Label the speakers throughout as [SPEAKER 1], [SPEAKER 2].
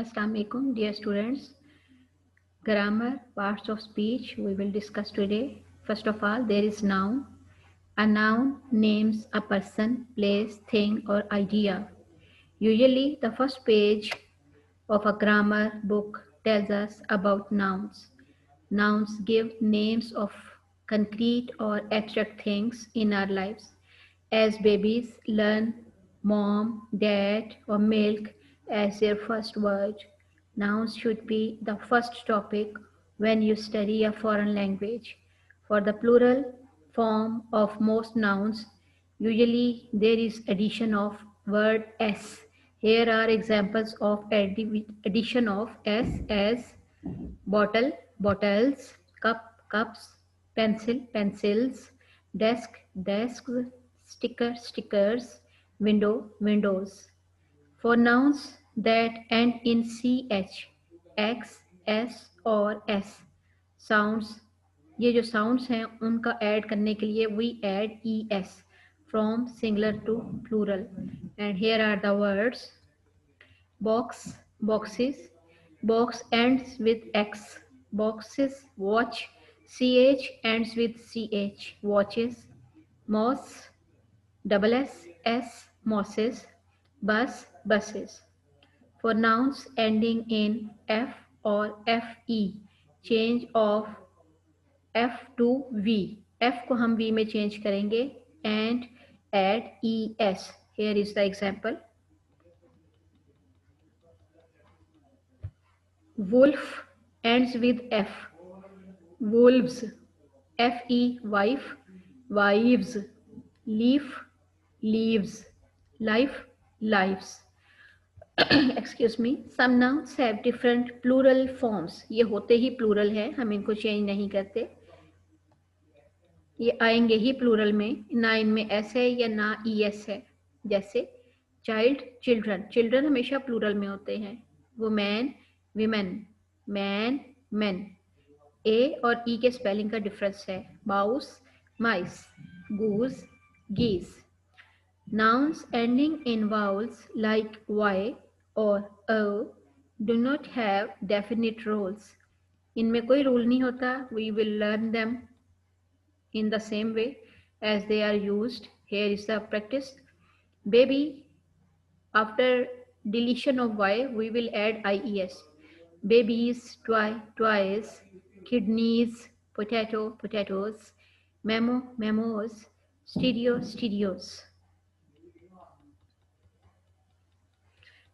[SPEAKER 1] Assalamu alaikum, dear students. Grammar, parts of speech we will discuss today. First of all, there is noun. A noun names a person, place, thing, or idea. Usually, the first page of a grammar book tells us about nouns. Nouns give names of concrete or abstract things in our lives. As babies learn mom, dad, or milk as their first word, nouns should be the first topic when you study a foreign language. For the plural form of most nouns, usually there is addition of word s. Here are examples of addition of s as bottle, bottles, cup, cups, pencil, pencils, desk, desks, sticker, stickers, window, windows. For nouns that end in ch, x, s और s sounds, ये जो sounds हैं उनका add करने के लिए we add es from singular to plural. And here are the words: box, boxes, box ends with x, boxes, watch, ch ends with ch, watches, moss, double s, mosses, bus, buses. For nouns ending in f or fe, change of f to v. f को हम v में change करेंगे and add es. Here is the example: wolf ends with f, wolves, fe, wife, wives, leaf, leaves, life, lives. Excuse me. Some nouns have different plural forms. ये होते ही plural है, हम इनको change नहीं करते, ये आएंगे ही plural में, ना इनमें s है या ना es है. जैसे child, children. children हमेशा plural में होते हैं. woman, women, man, men. ए और ई के स्पेलिंग का डिफरेंस है. Mouse, mice, goose, geese. Nouns ending in vowels like y or o do not have definite rules. इनमें कोई रूल नहीं होता. We will learn them in the same way as they are used. Here is the practice. Baby, after deletion of y, we will add ies. Babies, twice, kidneys, potato, potatoes, memo, memos, stereo, stereos.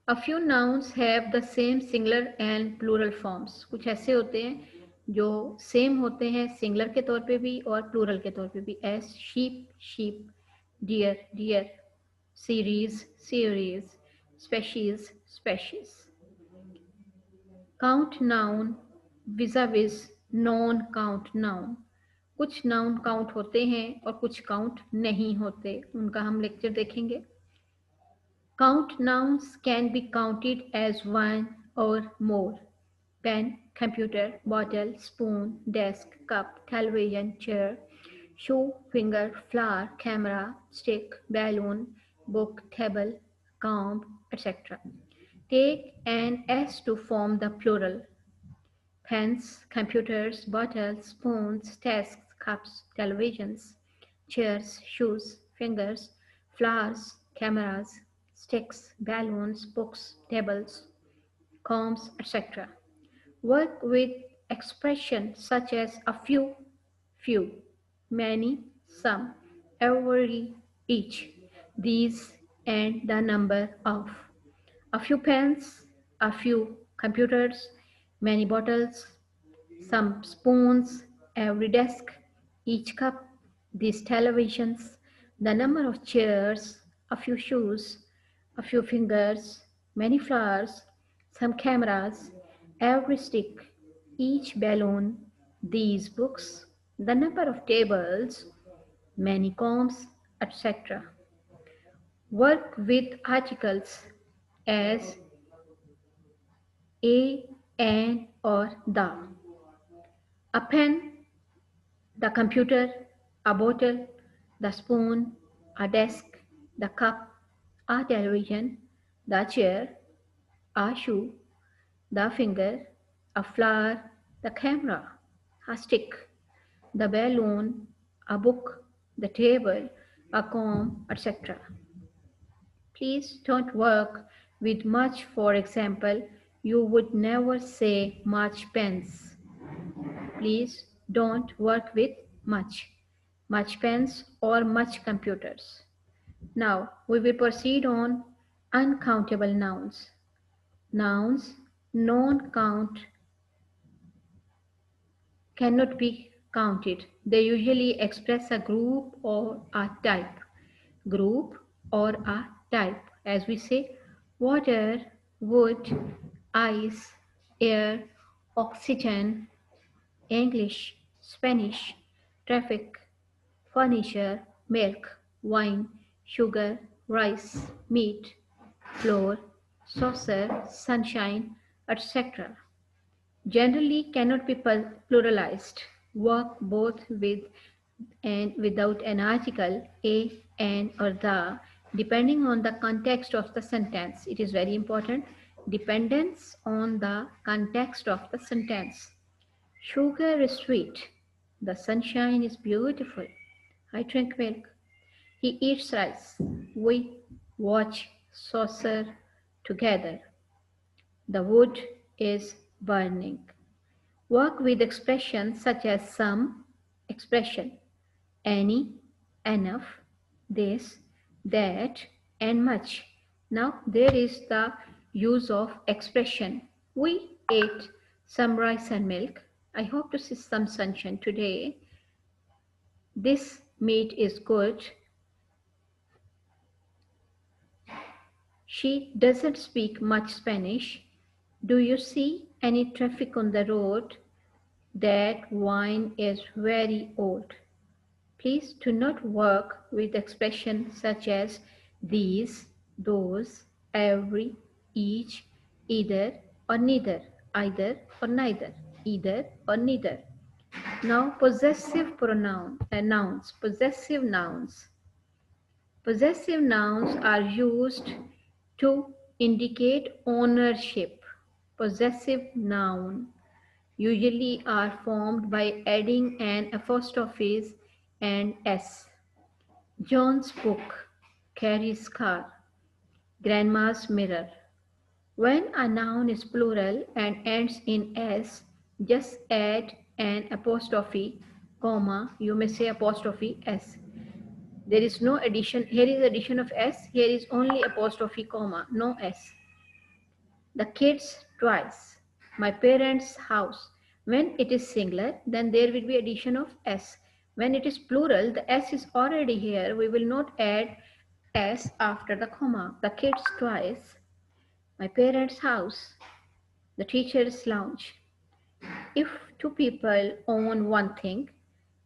[SPEAKER 1] A few nouns have the same singular and plural forms. कुछ ऐसे होते हैं जो same होते हैं singular के तौर पे भी और प्लूरल के तौर पे भी. S sheep, sheep, deer, deer, series, series, species, species. Count noun vis-a-vis non count noun. कुछ नाउन काउंट होते हैं और कुछ काउंट नहीं होते, उनका हम लेक्चर देखेंगे. Count nouns can be counted as one or more. Pen, computer, bottle, spoon, desk, cup, television, chair, shoe, finger, flower, camera, stick, balloon, book, table, comb, etc. Take an s to form the plural. Pens, computers, bottles, spoons, desks, cups, televisions, chairs, shoes, fingers, flowers, cameras, sticks, balloons, books, tables, combs, etc. Work with expressions such as a few, many, some, every, each, these, and the number of. A few pens, a few computers, many bottles, some spoons, every desk, each cup, these televisions, the number of chairs, a few shoes, a few fingers, many flowers, some cameras, every stick, each balloon, these books, the number of tables, many combs, etc. Work with articles as a, an, or the. A pen, the computer, a bottle, the spoon, a desk, the cup, a television, the chair, a shoe, the finger, a flower, the camera, a stick, the balloon, a book, the table, a comb, etc. Please don't work with much. For example, you would never say much pens. Please don't work with much pens or much computers. Now we will proceed on uncountable nouns. Nouns non-count cannot be counted. They usually express a group or a type. Group or a type. As we say, water, wood, ice, air, oxygen, English, Spanish, traffic, furniture, milk, wine, sugar, rice, meat, flour, saucer, sunshine, etc. Generally cannot be pluralized. Work both with and without an article, a, an, or the, depending on the context of the sentence. It is very important. Dependence on the context of the sentence. Sugar is sweet. The sunshine is beautiful. I drink milk. He eats rice. We watch saucer together. The wood is burning. Work with expressions such as some, expression, any, enough, this, that, and much. Now there is the use of expression. We ate some rice and milk. I hope to see some sunshine today. This meat is good. She doesn't speak much Spanish. Do you see any traffic on the road? That wine is very old. Please do not work with expressions such as these, those, every, each, either or neither, either or neither, either or neither. Now possessive nouns, possessive nouns. Possessive nouns are used to indicate ownership. Possessive noun usually are formed by adding an apostrophe and s. John's book, Carrie's car, Grandma's mirror. When a noun is plural and ends in s, just add an apostrophe, comma, you may say apostrophe s. There is no addition, here is addition of s, here is only apostrophe, comma, no s. The kids twice. My parents' house. When it is singular, then there will be addition of s. When it is plural, the s is already here. We will not add s after the comma. The kids twice. My parents' house. The teacher's lounge. If two people own one thing,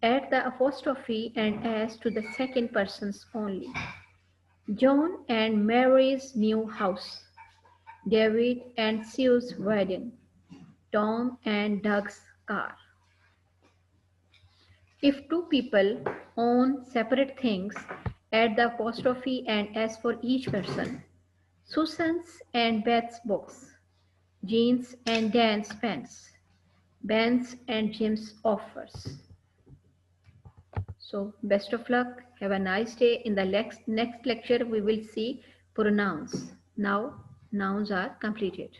[SPEAKER 1] add the apostrophe and s to the second person's only. John and Mary's new house. David and Sue's wedding, Tom and Doug's car. If two people own separate things, add the apostrophe and s for each person. Susan's and Beth's books, Jean's and Dan's pens, Ben's and Jim's offers. So best of luck. Have a nice day. In the next lecture, we will see pronouns. Now, nouns are completed.